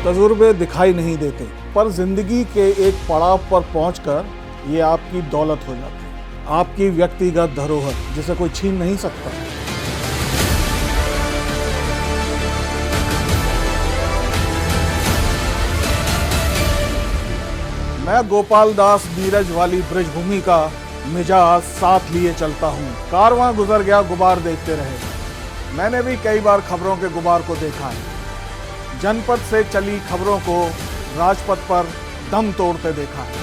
तजुर्बे दिखाई नहीं देते, पर जिंदगी के एक पड़ाव पर पहुंचकर ये आपकी दौलत हो जाती है, आपकी व्यक्तिगत धरोहर जिसे कोई छीन नहीं सकता। मैं गोपाल दास नीरज वाली ब्रजभूमि का मिजाज साथ लिए चलता हूँ। कारवां गुजर गया, गुबार देखते रहे। मैंने भी कई बार खबरों के गुबार को देखा है। जनपद से चली खबरों को राजपथ पर दम तोड़ते देखा है।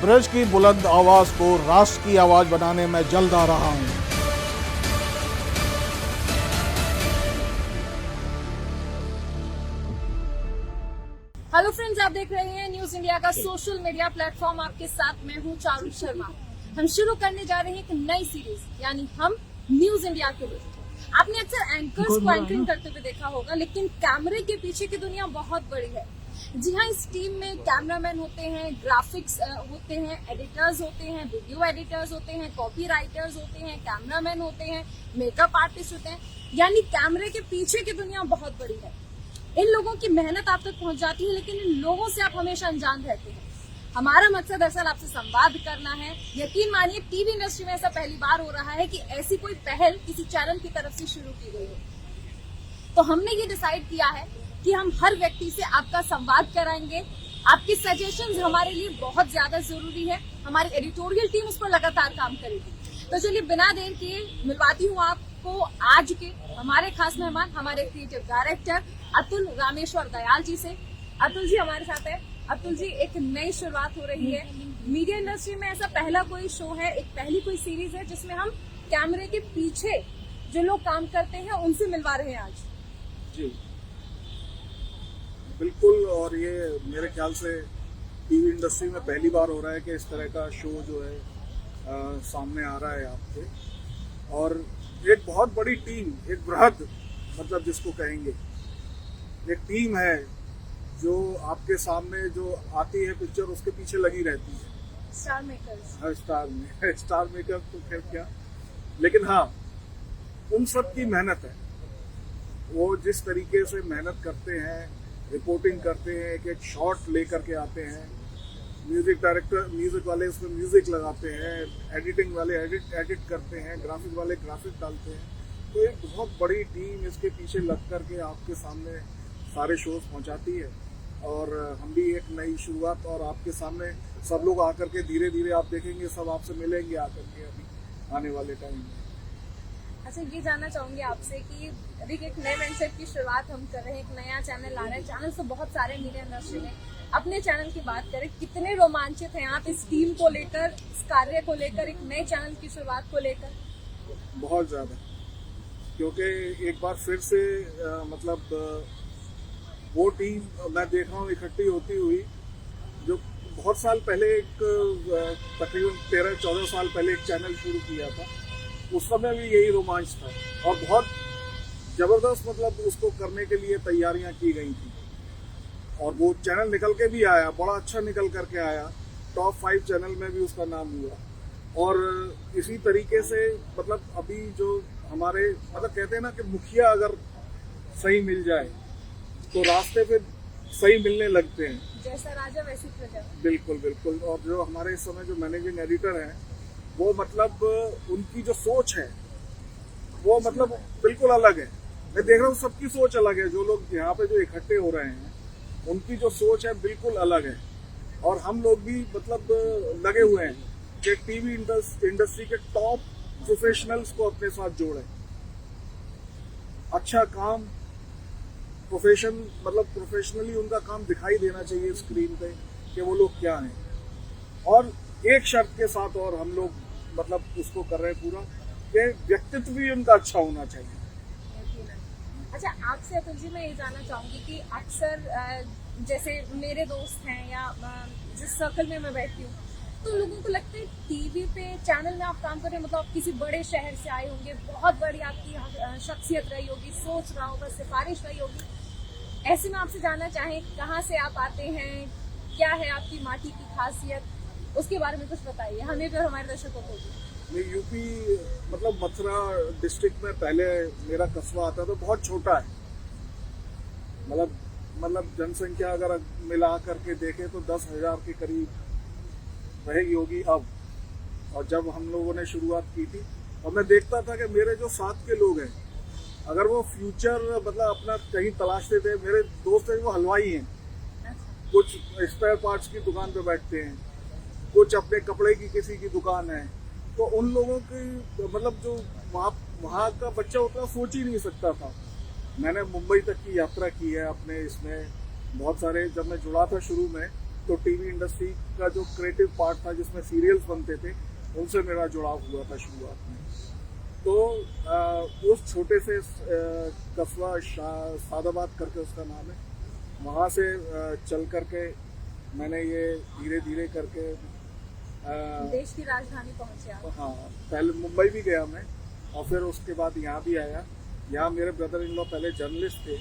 ब्रज की बुलंद आवाज को राष्ट्र की आवाज बनाने में जल्द आ रहा हूं। हेलो फ्रेंड्स, आप देख रहे हैं न्यूज इंडिया का सोशल मीडिया प्लेटफॉर्म। आपके साथ मैं हूं चारू शर्मा। हम शुरू करने जा रहे हैं एक नई सीरीज, यानी हम न्यूज इंडिया के लिए। आपने अक्सर एंकर्स को एंकरिंग करते हुए देखा होगा, लेकिन कैमरे के पीछे की दुनिया बहुत बड़ी है। जी हाँ, इस टीम में कैमरामैन होते हैं, ग्राफिक्स होते हैं, एडिटर्स होते हैं, वीडियो एडिटर्स होते हैं, कॉपी राइटर्स होते हैं, कैमरामैन होते हैं, मेकअप आर्टिस्ट होते हैं। यानी कैमरे के पीछे की दुनिया बहुत बड़ी है। इन लोगों की मेहनत आप तक पहुंच जाती है, लेकिन इन लोगों से आप हमेशा अनजान रहते हैं। हमारा मकसद दरअसल आपसे संवाद करना है। यकीन मानिए, टीवी इंडस्ट्री में ऐसा पहली बार हो रहा है कि ऐसी कोई पहल किसी चैनल की तरफ से शुरू की गई हो। तो हमने ये डिसाइड किया है कि हम हर व्यक्ति से आपका संवाद कराएंगे। आपकी सजेशंस हमारे लिए बहुत ज्यादा जरूरी है। हमारी एडिटोरियल टीम उस पर लगातार काम करेगी। तो चलिए बिना देर किए मिलवाती हूँ आपको आज के हमारे खास मेहमान, हमारे क्रिएटिव डायरेक्टर अतुल रामेश्वर दयाल जी से। अतुल जी हमारे साथ है। अतुल जी, एक नई शुरुआत हो रही है मीडिया इंडस्ट्री में। ऐसा पहला कोई शो है, एक पहली कोई सीरीज है जिसमें हम कैमरे के पीछे जो लोग काम करते हैं उनसे मिलवा रहे हैं आज। जी बिल्कुल, और ये मेरे ख्याल से टीवी इंडस्ट्री में पहली बार हो रहा है कि इस तरह का शो जो है सामने आ रहा है आपके। और एक बहुत बड़ी टीम, एक बृहद मतलब जिसको कहेंगे, एक टीम है जो आपके सामने जो आती है पिक्चर, उसके पीछे लगी रहती है। Star makers. हाँ, स्टार मेकर तो खैर क्या, लेकिन हाँ, उन सब की मेहनत है। वो जिस तरीके से मेहनत करते हैं, रिपोर्टिंग करते हैं, एक एक शॉट लेकर के आते हैं। म्यूजिक डायरेक्टर, म्यूजिक वाले उसमें म्यूजिक लगाते हैं, एडिटिंग वाले एडिट करते हैं, ग्राफिक वाले ग्राफिक डालते हैं। तो एक बहुत बड़ी टीम इसके पीछे लग करके आपके सामने सारे शोज पहुंचाती है। और हम भी एक नई शुरुआत, और आपके सामने सब लोग आकर के धीरे धीरे आप देखेंगे, सब आपसे मिलेंगे आकर के अभी आने वाले टाइम में। अच्छा, ये जानना चाहूंगी आपसे कि अभी एक नए वेंचर की शुरुआत हम कर रहे हैं, एक नया चैनल ला रहे हैं। चैनल तो बहुत सारे मीडिया इंडस्ट्री में। अपने चैनल की बात करें, कितने रोमांचित हैं आप इस टीम को लेकर, इस कार्य को लेकर, एक नए चैनल की शुरुआत को लेकर? बहुत ज्यादा, क्योंकि एक बार फिर से मतलब वो टीम मैं देख रहा हूँ इकट्ठी होती हुई, जो बहुत साल पहले एक तकरीबन 13-14 साल पहले एक चैनल शुरू किया था। उस समय भी यही रोमांच था और बहुत जबरदस्त मतलब उसको करने के लिए तैयारियां की गई थी। और वो चैनल निकल के भी आया, बड़ा अच्छा निकल करके आया। टॉप 5 चैनल में भी उसका नाम हुआ। और इसी तरीके से मतलब अभी जो हमारे मतलब कहते हैं ना कि मुखिया अगर सही मिल जाए तो रास्ते पे सही मिलने लगते हैं। जैसा राजा वैसी प्रजा। बिल्कुल बिल्कुल। और जो हमारे इस समय जो मैनेजिंग एडिटर हैं, वो मतलब उनकी जो सोच है वो मतलब बिल्कुल अलग है। मैं देख रहा हूँ सबकी सोच अलग है। जो लोग यहाँ पे जो इकट्ठे हो रहे हैं, उनकी जो सोच है बिल्कुल अलग है। और हम लोग भी मतलब लगे हुए हैं कि टीवी इंडस्ट्री के टॉप प्रोफेशनल्स को अपने साथ जोड़ें। अच्छा काम, प्रोफेशन मतलब प्रोफेशनली उनका काम दिखाई देना चाहिए स्क्रीन पे कि वो लोग क्या हैं। और एक शर्त के साथ और हम लोग मतलब उसको कर रहे हैं पूरा, कि व्यक्तित्व भी उनका अच्छा होना चाहिए। अच्छा, आपसे अतुल जी मैं ये जानना चाहूंगी कि अक्सर जैसे मेरे दोस्त हैं या जिस सर्कल में मैं बैठती हूँ, तो लोगों को लगता है टीवी पे चैनल में आप काम कर रहे हैं, मतलब आप किसी बड़े शहर से आए होंगे, बहुत बड़ी आपकी शख्सियत रही होगी, सोच रहा होगा, सिफारिश रही होगी। ऐसे में आपसे जानना चाहें, कहाँ से आप आते हैं, क्या है आपकी माटी की खासियत, उसके बारे में कुछ बताइए हमें भी और हमारे दर्शकों को भी। मैं यूपी मतलब मथुरा डिस्ट्रिक्ट में पहले मेरा कस्बा आता था, बहुत छोटा है। मतलब जनसंख्या अगर मिला करके देखें तो 10,000 के करीब रहेगी होगी अब। और जब हम लोगों ने शुरुआत की थी, और मैं देखता था कि मेरे जो साथ के लोग हैं, अगर वो फ्यूचर मतलब अपना कहीं तलाशते थे, मेरे दोस्त हैं वो हलवाई हैं, कुछ स्पेयर पार्ट्स की दुकान पे बैठते हैं, कुछ अपने कपड़े की किसी की दुकान है, तो उन लोगों की मतलब जो वहाँ का बच्चा उतना सोच ही नहीं सकता था। मैंने मुंबई तक की यात्रा की है अपने इसमें, बहुत सारे जब मैं जुड़ा था शुरू में तो टीवी इंडस्ट्री का जो क्रिएटिव पार्ट था जिसमें सीरियल्स बनते थे, उनसे मेरा जुड़ाव हुआ था शुरुआत में। तो उस छोटे से कस्बा सादाबाद करके उसका नाम है, वहाँ से चल करके मैंने ये धीरे धीरे करके देश की राजधानी पहुंचे आप। हाँ, पहले मुंबई भी गया मैं और फिर उसके बाद यहाँ भी आया। यहाँ मेरे ब्रदर इन लॉ पहले जर्नलिस्ट थे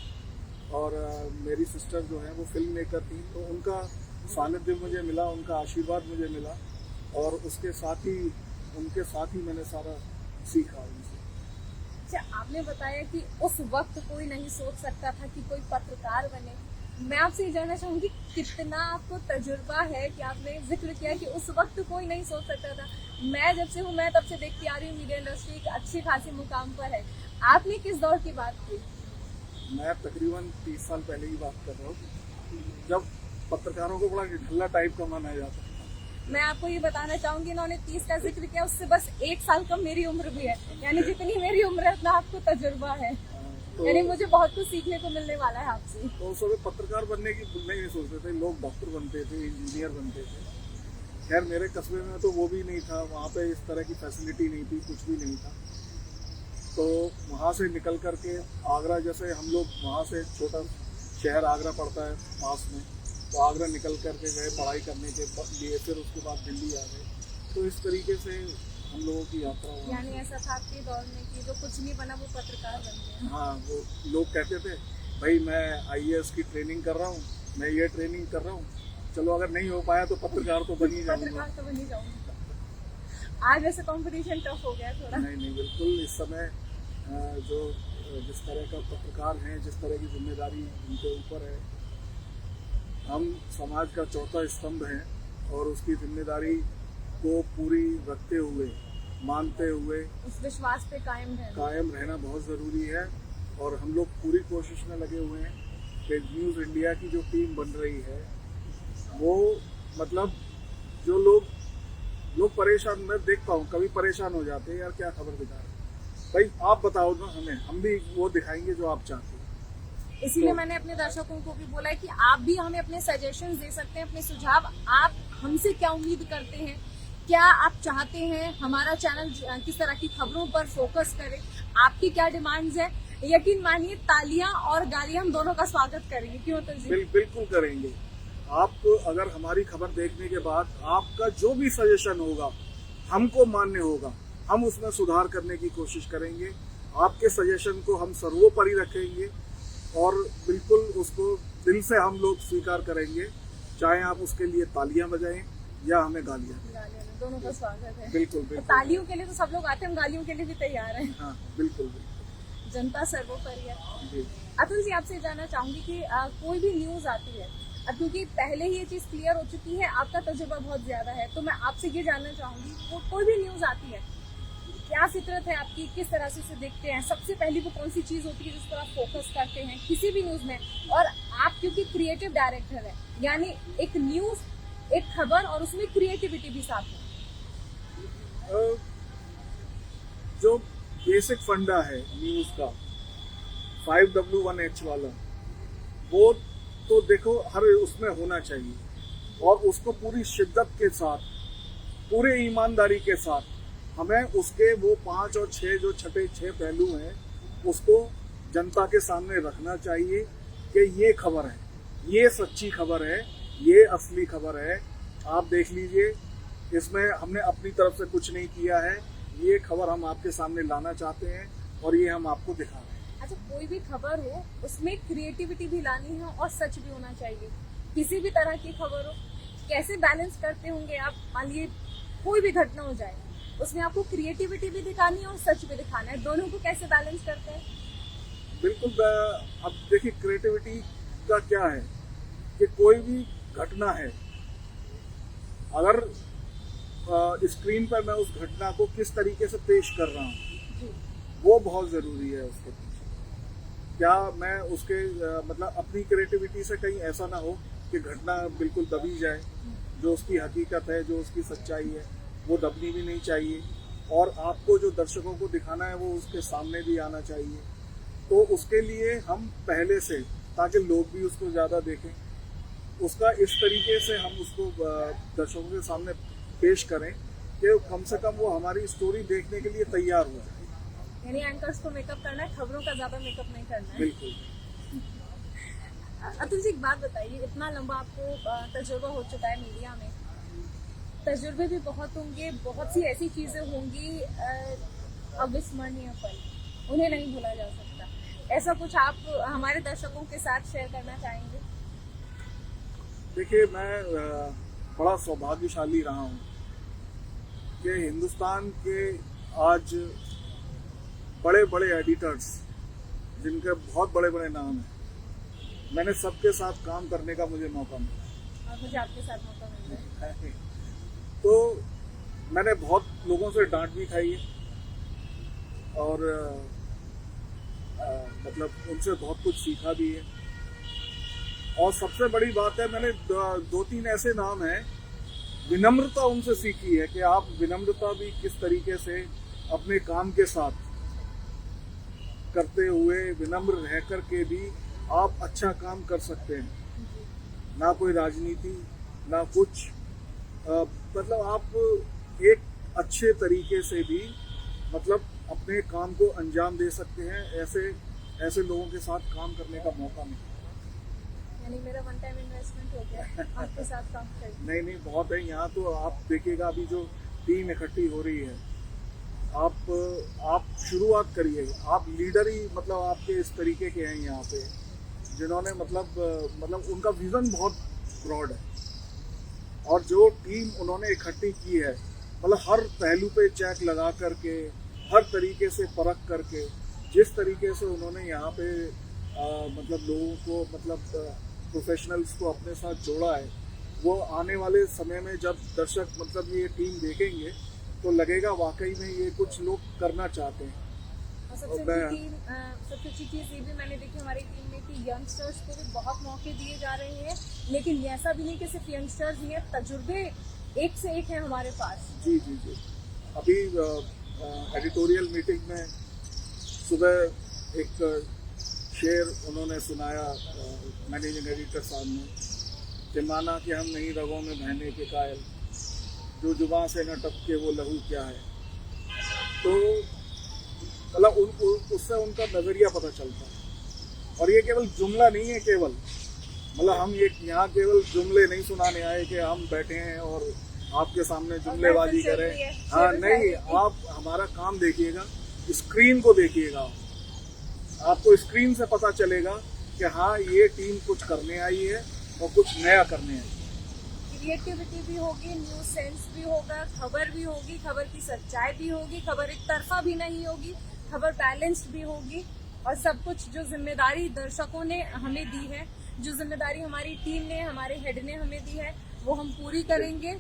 और मेरी सिस्टर जो है वो फिल्म मेकर थी, तो उनका सानिध्य मुझे मिला, उनका आशीर्वाद मुझे मिला और उसके साथ ही उनके साथ ही मैंने सारा सीखा उनसे। अच्छा, आपने बताया कि उस वक्त कोई नहीं सोच सकता था कि कोई पत्रकार बने। मैं आपसे ये जानना चाहूंगी कितना आपको तजुर्बा है कि आपने जिक्र किया कि उस वक्त कोई नहीं सोच सकता था। मैं जब से हूँ, मैं तब से देखती आ रही हूँ मीडिया इंडस्ट्री एक अच्छी खासी मुकाम पर है। आपने किस दौर की बात की? मैं तकरीबन 30 साल पहले की बात कर रहा हूँ, जब पत्रकारों को बड़ा ढिल्ला टाइप का माना जाता था। मैं आपको ये बताना चाहूंगी, इन्होंने 30 का जिक्र किया, उससे बस 1 साल कम मेरी उम्र भी है, यानी जितनी मेरी उम्र है उतना आपको तजुर्बा है। तो यानी मुझे बहुत कुछ सीखने को मिलने वाला है आपसे। तो उस समय पत्रकार बनने की नहीं सोचते थे लोग, डॉक्टर बनते थे, इंजीनियर बनते थे। खैर मेरे कस्बे में तो वो भी नहीं था, वहाँ पे इस तरह की फैसिलिटी नहीं थी, कुछ भी नहीं था। तो वहाँ से निकल करके आगरा, जैसे हम लोग वहाँ से छोटा शहर आगरा पड़ता है पास में, तो आगरा निकल करके गए पढ़ाई करने के लिए, फिर उसके बाद दिल्ली आ गए। तो इस तरीके से हम लोगों की यात्रा हुआ। यानी ऐसा था आपके दौर में कि जो कुछ नहीं बना वो पत्रकार बन गया। हाँ, वो लोग कहते थे भाई मैं IAS की ट्रेनिंग कर रहा हूँ, मैं ये ट्रेनिंग कर रहा हूँ, चलो अगर नहीं हो पाया तो पत्रकार तो बन ही जाऊंगा। पत्रकार तो बन ही जाऊंगा। आज वैसे कंपटीशन टफ हो गया थोड़ा। नहीं बिल्कुल, इस समय जो जिस तरह का पत्रकार हैं, जिस तरह की जिम्मेदारी उनके ऊपर है, हम समाज का चौथा स्तंभ हैं और उसकी जिम्मेदारी को पूरी रखते हुए, मानते हुए उस विश्वास पे कायम रहना बहुत ज़रूरी है। और हम लोग पूरी कोशिश में लगे हुए हैं कि न्यूज़ इंडिया की जो टीम बन रही है वो मतलब जो लोग परेशान, मैं देखता हूँ कभी परेशान हो जाते हैं, यार क्या खबर दिखा रहे हैं, भाई आप बताओ ना हमें, हम भी वो दिखाएंगे जो आप चाहते हैं। इसीलिए मैंने अपने दर्शकों को भी बोला है कि आप भी हमें अपने सजेशंस दे सकते हैं, अपने सुझाव। आप हमसे क्या उम्मीद करते हैं, क्या आप चाहते हैं हमारा चैनल किस तरह की खबरों पर फोकस करे, आपकी क्या डिमांड्स है? यकीन मानिए तालियां और गालियां हम दोनों का स्वागत करेंगे। क्यों तो जी? बिल्कुल करेंगे। आप अगर हमारी खबर देखने के बाद आपका जो भी सजेशन होगा हमको मान्य होगा, हम उसमें सुधार करने की कोशिश करेंगे। आपके सजेशन को हम सर्वोपरि रखेंगे और बिल्कुल उसको दिल से हम लोग स्वीकार करेंगे, चाहे आप उसके लिए तालियां बजाएं या हमें गालियां दें, दोनों का स्वागत है। बिल्कुल तो तालियों के लिए तो सब लोग आते हैं, हम गालियों के लिए भी तैयार हैं। हाँ बिल्कुल। जनता सर्वोपरि है। जी। अतुल जी, आपसे जानना चाहूंगी कि कोई भी न्यूज आती है, अब क्योंकि पहले ही ये चीज क्लियर हो चुकी है, आपका तजुर्बा बहुत ज्यादा है, तो मैं आपसे ये जानना चाहूंगी वो कोई भी न्यूज आती है, क्या फितरत है आपकी, किस तरह से उसे देखते हैं? सबसे पहली वो कौन सी चीज होती है जिस पर आप फोकस करते हैं किसी भी न्यूज में? और आप क्योंकि क्रिएटिव डायरेक्टर है, यानी एक न्यूज, एक खबर और उसमें क्रिएटिविटी भी साथ है। जो बेसिक फंडा है न्यूज का 5W1H वाला, वो तो देखो हर उसमें होना चाहिए और उसको पूरी शिद्दत के साथ, पूरे ईमानदारी के साथ हमें उसके वो 5 और 6 जो छठे 6 पहलू हैं उसको जनता के सामने रखना चाहिए कि ये खबर है, ये सच्ची खबर है, ये असली खबर है। आप देख लीजिए, इसमें हमने अपनी तरफ से कुछ नहीं किया है, ये खबर हम आपके सामने लाना चाहते हैं और ये हम आपको दिखा रहे हैं। अच्छा, कोई भी खबर हो उसमें क्रिएटिविटी भी लानी है और सच भी होना चाहिए। किसी भी तरह की खबर हो, कैसे बैलेंस करते होंगे आप? मान लीजिए कोई भी घटना हो जाए, उसमें आपको क्रिएटिविटी भी दिखानी है और सच भी दिखाना है, दोनों को कैसे बैलेंस करते हैं? बिल्कुल। अब देखिए क्रिएटिविटी का क्या है कि कोई भी घटना है, अगर स्क्रीन पर मैं उस घटना को किस तरीके से पेश कर रहा हूँ वो बहुत ज़रूरी है उसके पीछे। क्या मैं उसके मतलब अपनी क्रिएटिविटी से कहीं ऐसा ना हो कि घटना बिल्कुल दबी जाए। जो उसकी हकीकत है, जो उसकी सच्चाई है, वो दबनी भी नहीं चाहिए, और आपको जो दर्शकों को दिखाना है वो उसके सामने भी आना चाहिए। तो उसके लिए हम पहले से, ताकि लोग भी उसको ज़्यादा देखें, उसका इस तरीके से हम उसको दर्शकों के सामने पेश करें कि कम से कम वो हमारी स्टोरी देखने के लिए तैयार हो जाए। यानी एंकर्स को मेकअप करना है, खबरों का ज्यादा मेकअप नहीं करना है। बिल्कुल। अतुल जी, एक बात बताइए, इतना लंबा आपको तजुर्बा हो चुका है मीडिया में, तजुर्बे भी बहुत होंगे, बहुत सी ऐसी चीजें होंगी अविस्मरणीय पल, उन्हें नहीं भूला जा सकता। ऐसा कुछ आप हमारे दर्शकों के साथ शेयर करना चाहेंगे? देखिए, मैं बड़ा सौभाग्यशाली रहा हूँ कि हिंदुस्तान के आज बड़े बड़े एडिटर्स, जिनके बहुत बड़े बड़े नाम हैं, मैंने सबके साथ काम करने का मुझे मौका मिला। और मुझे आपके साथ मौका मिल रहा है। तो मैंने बहुत लोगों से डांट भी खाई है, और मतलब उनसे बहुत कुछ सीखा भी है। और सबसे बड़ी बात है, मैंने दो तीन ऐसे नाम हैं, विनम्रता उनसे सीखी है कि आप विनम्रता भी किस तरीके से अपने काम के साथ करते हुए, विनम्र रह कर के भी आप अच्छा काम कर सकते हैं। ना कोई राजनीति, ना कुछ, मतलब आप एक अच्छे तरीके से भी मतलब अपने काम को अंजाम दे सकते हैं। ऐसे लोगों के साथ काम करने का मौका मिला। यानी मेरा वन टाइम इन्वेस्टमेंट हो गया आपके साथ काम करके। नहीं, बहुत है। यहाँ तो आप देखिएगा, अभी जो टीम इकट्ठी हो रही है, आप शुरुआत करिए। आप लीडर ही मतलब आपके इस तरीके के हैं यहाँ पे, जिन्होंने मतलब उनका विजन बहुत ब्रॉड है, और जो टीम उन्होंने इकट्ठी की है, मतलब हर पहलू पे चेक लगा करके, हर तरीके से परख करके, जिस तरीके से उन्होंने यहाँ पे मतलब लोगों को, मतलब प्रोफेशनल्स को अपने साथ जोड़ा है, वो आने वाले समय में जब दर्शक मतलब ये टीम देखेंगे तो लगेगा वाकई में ये कुछ लोग करना चाहते हैं। और सबसे अच्छी चीज़ ये भी मैंने देखी हमारी टीम में कि यंगस्टर्स को भी बहुत मौके दिए जा रहे हैं, लेकिन ऐसा भी नहीं कि सिर्फ यंगस्टर्स ही हैं, तजुर्बे एक से एक हैं हमारे पास। जी। अभी एडिटोरियल मीटिंग में सुबह एक शेर उन्होंने सुनाया मैनेजिंग एडिटर साहब ने, कि माना कि हम नहीं रगों में बहने के कायल, जो जुबान से न टपके वो लहू क्या है। तो मतलब उससे उनका नज़रिया पता चलता है। और ये केवल जुमला नहीं है, केवल मतलब हम यहाँ केवल जुमले नहीं सुनाने आए कि हम बैठे हैं और आपके सामने जुमलेबाजी करें। हाँ, नहीं, आप हमारा काम देखिएगा, स्क्रीन को देखिएगा। आपको स्क्रीन से पता चलेगा कि हाँ, ये टीम कुछ करने आई है और कुछ नया करने आई है। क्रिएटिविटी भी होगी, न्यूज सेंस भी होगा, खबर भी होगी, खबर की सच्चाई भी होगी, खबर एक तरफा भी नहीं होगी, खबर बैलेंस्ड भी होगी, और सब कुछ जो जिम्मेदारी दर्शकों ने हमें दी है, जो जिम्मेदारी हमारी टीम ने, हमारे हेड ने हमें दी है, वो हम पूरी करेंगे।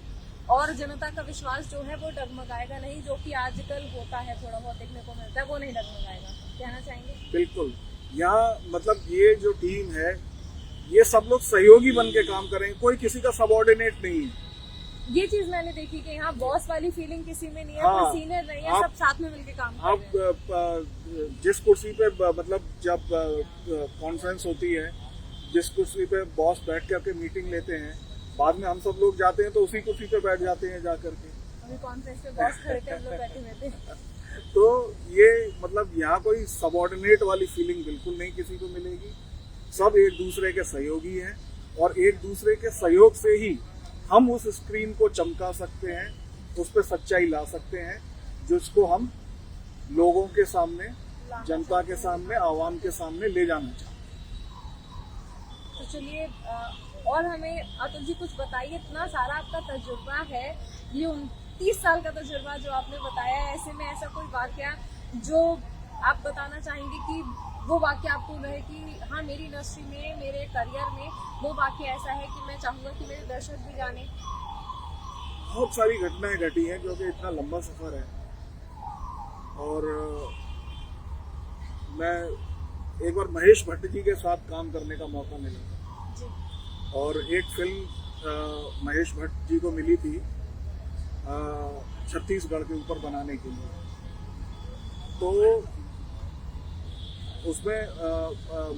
और जनता का विश्वास जो है वो डगमगाएगा नहीं, जो कि आजकल होता है, थोड़ा बहुत देखने को मिलता है, वो नहीं डगमगाएगा। कहना चाहेंगे? बिल्कुल। यहाँ मतलब ये जो टीम है, ये सब लोग सहयोगी बन के काम करेंगे, कोई किसी का सबऑर्डिनेट नहीं है। ये चीज मैंने देखी कि यहाँ बॉस वाली फीलिंग किसी में नहीं है, हाँ, कोई सीनियर नहीं है, सब साथ में मिलके काम कर रहे हैं। आप जिस कुर्सी पे मतलब जब कॉन्फ्रेंस होती है, जिस कुर्सी पे बॉस बैठ करके मीटिंग लेते हैं, बाद में हम सब लोग जाते हैं तो उसी कुर्सी पे बैठ जाते हैं जा करके। अभी कॉन्फ्रेंस पे बॉस खड़े थे, हम लोग बैठे हुए थे। तो ये मतलब यहाँ कोई सबऑर्डिनेट वाली फीलिंग बिल्कुल नहीं किसी को मिलेगी। सब एक दूसरे के सहयोगी हैं, और एक दूसरे के सहयोग से ही हम उस स्क्रीन को चमका सकते हैं, उस पर सच्चाई ला सकते हैं, जिसको हम लोगों के सामने, जनता के सामने, आवाम के सामने ले जाना चाहते हैं। तो चलिए, और हमें अतुल जी कुछ बताइए, इतना सारा आपका तजुर्बा है, ये 29 साल का तजुर्बा जो आपने बताया है, ऐसे में ऐसा कोई वाकया जो आप बताना चाहेंगे कि वो वाक्य आपको रहे कि हाँ मेरी इंडस्ट्री में, मेरे करियर में वो वाक्य ऐसा है कि मैं चाहूंगा कि मेरे दर्शक भी जाने? बहुत सारी घटनाएं घटी हैं क्योंकि इतना लंबा सफर है। और मैं एक बार महेश भट्ट जी के साथ काम करने का मौका मिला जी। और एक फिल्म महेश भट्ट जी को मिली थी छत्तीसगढ़ के ऊपर बनाने के लिए। तो उसमें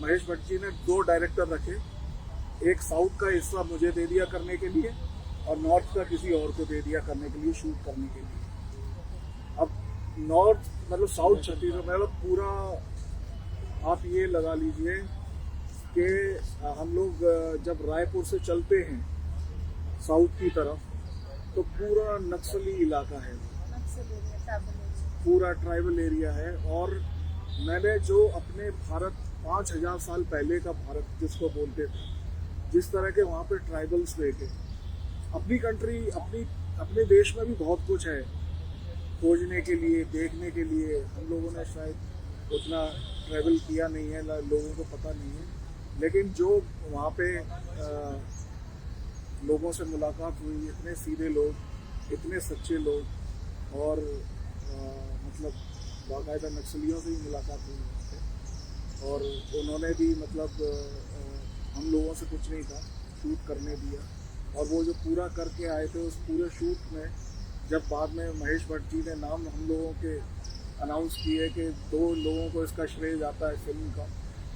महेश भट्ट जी ने 2 डायरेक्टर रखे, एक साउथ का हिस्सा मुझे दे दिया करने के लिए और नॉर्थ का किसी और को दे दिया करने के लिए, शूट करने के लिए। अब नॉर्थ मतलब साउथ छत्तीसगढ़ मतलब पूरा आप ये लगा लीजिए कि हम लोग जब रायपुर से चलते हैं साउथ की तरफ तो पूरा नक्सली इलाका है, पूरा ट्राइबल एरिया है। और मैंने जो अपने भारत 5000 साल पहले का भारत जिसको बोलते थे, जिस तरह के वहाँ पे ट्राइबल्स देखे, अपनी कंट्री अपने देश में भी बहुत कुछ है खोजने के लिए, देखने के लिए। हम लोगों ने शायद उतना ट्रैवल किया नहीं है, लोगों को पता नहीं है, लेकिन जो वहाँ पे लोगों से मुलाकात हुई, इतने सीधे लोग, इतने सच्चे लोग, और मतलब बाकायदा नक्सलियों से ही मुलाकात हुई वहाँ पे। और उन्होंने भी मतलब हम लोगों से कुछ नहीं कहा, शूट करने दिया। और वो जो पूरा करके आए थे उस पूरे शूट में जब बाद में महेश भट्ट जी ने नाम हम लोगों के अनाउंस किए कि 2 लोगों को इसका श्रेय जाता है फिल्म का,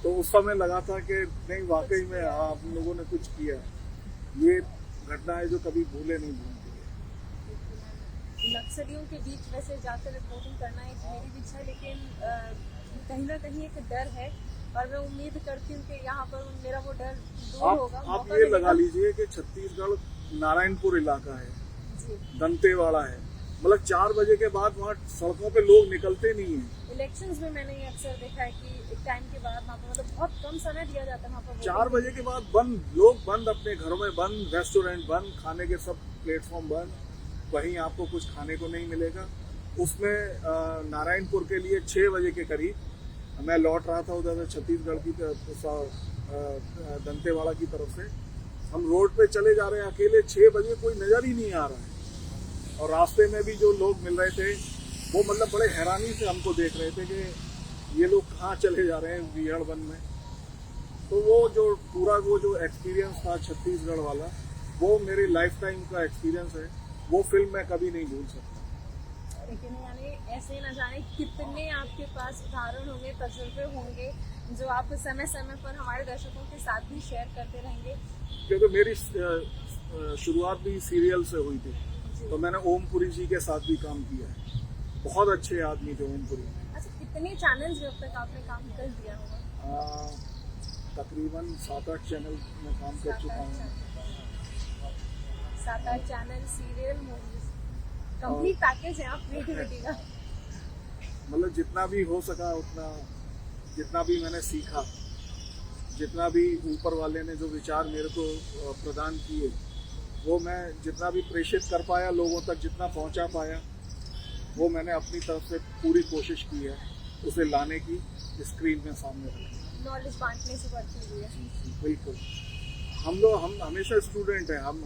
तो उस समय लगा था कि नहीं वाकई में हाँ हम लोगों ने कुछ किया। ये घटना है जो कभी भूले नहीं भूलती है। नक्सलियों के बीच वैसे जाकर रिपोर्टिंग करना एक मेरी भी इच्छा है, लेकिन कहीं ना कहीं एक डर है और मैं उम्मीद करती हूँ कि यहाँ पर मेरा वो डर दूर होगा। आप ये लगा लीजिए कि छत्तीसगढ़ नारायणपुर इलाका है, दंतेवाड़ा है, मतलब 4 बजे के बाद वहाँ सड़कों पे लोग निकलते नहीं हैं। इलेक्शंस में मैंने ये अक्सर देखा है कि एक टाइम के बाद वहाँ पर मतलब बहुत कम समय दिया जाता है वहाँ पर। 4 बजे के बाद बंद, लोग बंद, अपने घरों में बंद, रेस्टोरेंट बंद, खाने के सब प्लेटफॉर्म बंद, कहीं आपको कुछ खाने को नहीं मिलेगा। उसमें नारायणपुर के लिए 6 बजे के करीब मैं लौट रहा था उधर से छत्तीसगढ़ की दंतेवाड़ा की तरफ से, हम रोड पे चले जा रहे हैं अकेले, 6 बजे कोई नजर ही नहीं आ रहा है। और रास्ते में भी जो लोग मिल रहे थे वो मतलब बड़े हैरानी से हमको देख रहे थे कि ये लोग कहाँ चले जा रहे हैं बिहड़ वन में। तो वो जो पूरा वो जो एक्सपीरियंस था छत्तीसगढ़ वाला, वो मेरे लाइफ टाइम का एक्सपीरियंस है, वो फिल्म मैं कभी नहीं भूल सकता। लेकिन यानी ऐसे न जाने कितने आपके पास उदाहरण होंगे, तजुर्बे होंगे जो आप समय समय पर हमारे दर्शकों के साथ भी शेयर करते रहेंगे। क्योंकि मेरी शुरुआत भी सीरियल से हुई थी, तो मैंने ओमपुरी जी के साथ भी काम किया है, बहुत अच्छे आदमी थे ओमपुरी। अच्छा, कितने चैनल्स में अब तक आपने काम कर दिया होगा? तकरीबन 7-8 चैनल में काम कर चुका हूँ। 7-8 channel, serial, movies, complete package है आप क्रिएटिविटी का। मतलब जितना भी हो सका उतना, जितना भी मैंने सीखा, जितना भी ऊपर वाले ने जो विचार मेरे को प्रदान किए, वो मैं जितना भी प्रेषित कर पाया लोगों तक, जितना पहुंचा पाया, वो मैंने अपनी तरफ से पूरी कोशिश की है उसे लाने की, स्क्रीन में सामने रखने। नॉलेज बांटने से बढ़ती हुई है। बिल्कुल, हम हमेशा स्टूडेंट हैं, हम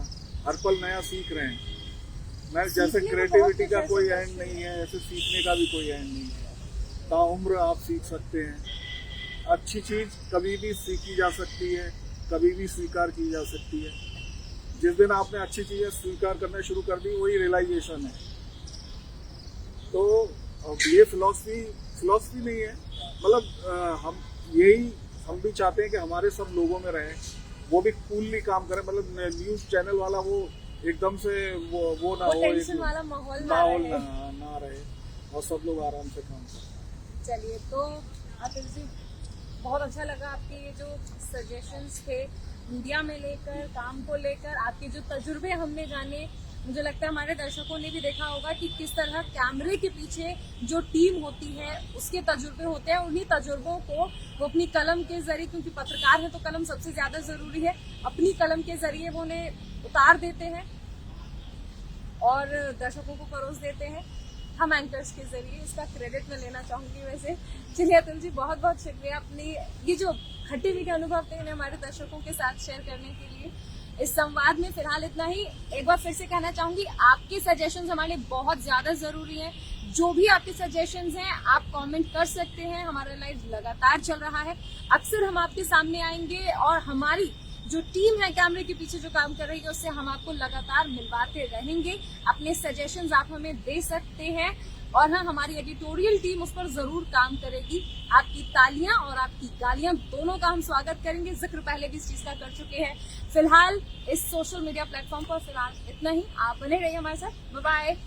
हर पल नया सीख रहे हैं। मैं जैसे क्रिएटिविटी का कोई एंड नहीं है, ऐसे सीखने का भी कोई एंड नहीं है। ताउम्र आप सीख सकते हैं। अच्छी चीज कभी भी सीखी जा सकती है, कभी भी स्वीकार की जा सकती है। जिस दिन आपने अच्छी चीजें स्वीकार करना शुरू कर दी, वही रियलाइजेशन है। तो ये फिलॉसफी नहीं है, मतलब हम भी चाहते हैं कि हमारे सब लोगों में रहें, वो भी कूलली काम करें। मतलब न्यूज चैनल वाला वो एकदम से वो ना हो, टेंशन वाला माहौल ना रहे, और सब लोग आराम से काम करें। चलिए, तो अतुल जी, बहुत अच्छा लगा आपके ये जो सजेशंस थे मीडिया में लेकर, काम को लेकर, आपके जो तजुर्बे हमने जाने। मुझे लगता है हमारे दर्शकों ने भी देखा होगा कि किस तरह कैमरे के पीछे जो टीम होती है उसके तजुर्बे होते हैं। उन्हीं तजुर्बों को वो अपनी कलम के जरिए, क्योंकि पत्रकार है तो कलम सबसे ज्यादा जरूरी है, अपनी कलम के जरिए वो उन्हें उतार देते हैं और दर्शकों को परोस देते हैं। हम एंकर्स के जरिए। इसका क्रेडिट मैं लेना चाहूंगी वैसे। चलिए अतुल जी, बहुत बहुत शुक्रिया अपनी ये जो खट्टी मीठे अनुभव थे इन्हें हमारे दर्शकों के साथ शेयर करने के लिए। इस संवाद में फिलहाल इतना ही। एक बार फिर से कहना चाहूंगी, आपके सजेशंस हमारे लिए बहुत ज्यादा जरूरी हैं। जो भी आपके सजेशंस हैं आप कमेंट कर सकते हैं। हमारा लाइव लगातार चल रहा है, अक्सर हम आपके सामने आएंगे और हमारी जो टीम है कैमरे के पीछे जो काम कर रही है उससे हम आपको लगातार मिलवाते रहेंगे। अपने सजेशंस आप हमें दे सकते हैं और हाँ, हमारी एडिटोरियल टीम उस पर जरूर काम करेगी। आपकी तालियां और आपकी गालियां दोनों का हम स्वागत करेंगे। जिक्र पहले भी इस चीज का कर चुके हैं। फिलहाल इस सोशल मीडिया प्लेटफॉर्म पर फिलहाल इतना ही। आप बने रहिए हमारे साथ। Bye bye.